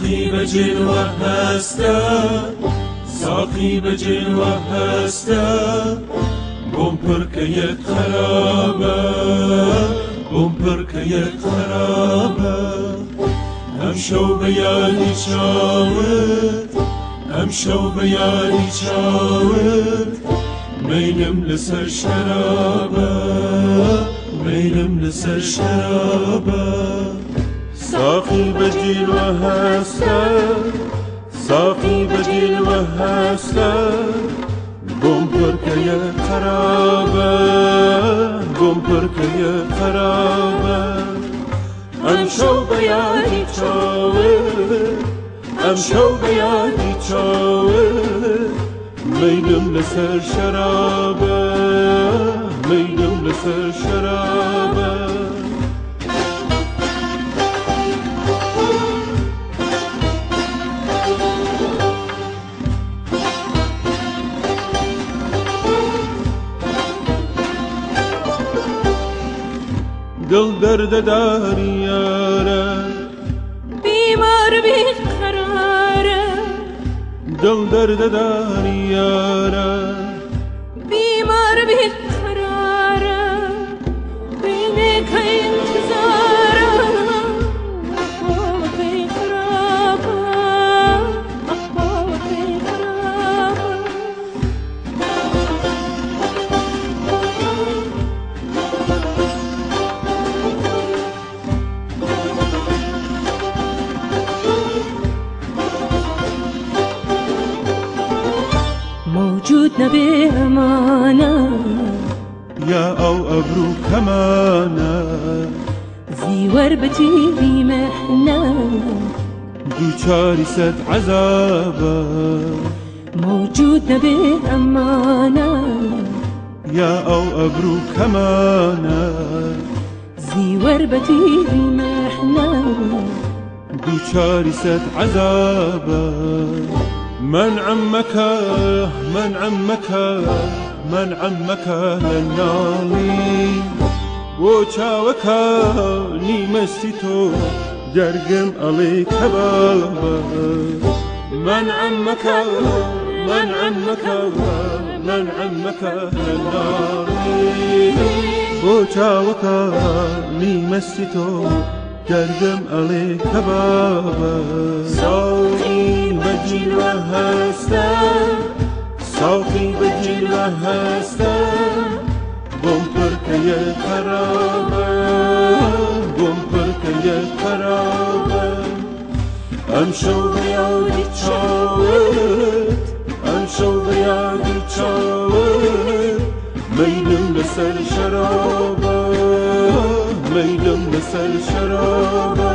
ساقی به جلوه هستم، ساقی به جلوه هستم، بومپر که یک خرابه، بومپر که یک خرابه. امشو به یادی چاوت، امشو به یادی چاوت، میلم لسر شرابه، میلم لسر شرابه. ساقی به جلوه هستم، ساقی به جلوه هستم، بومپر که یک خرابه، بومپر که یک خرابه. امشو به یادی چاوت، امشو به یادی چاوت، میلم لسر شرابه، میلم لسر شرابه. دل درد داری یاره، بیمار بیقراره. دل درد داری یاره، بیمار بیقراره. بینه که انتظاره، احوال پی خرابه، احوال پی خرابه. موجود نبي أمانة يا أو أبرو كمانة، زي وربتي بمحنة دوچاری ست عذابه. موجود نبي أمانة يا أو أبرو كمانة، زي وربتي بمحنة دوچاری ست عذابه. من عمك، من عمك، من عمك لنالي، وچاوك نيمستي تو جرقم عليك بابا. من عمك، من عمك، من عمك لنالي، وچاوك نيمستي تو جرقم عليك بابا. ساقي بجلوه هستم، ساقي بجلوه هستم، بومپر که یک خرابه، بومپر که یک خرابه. امشو به یادی چاوت، امشو به یادی چاوت، میلم لسر شرابه، میلم لسر شرابه.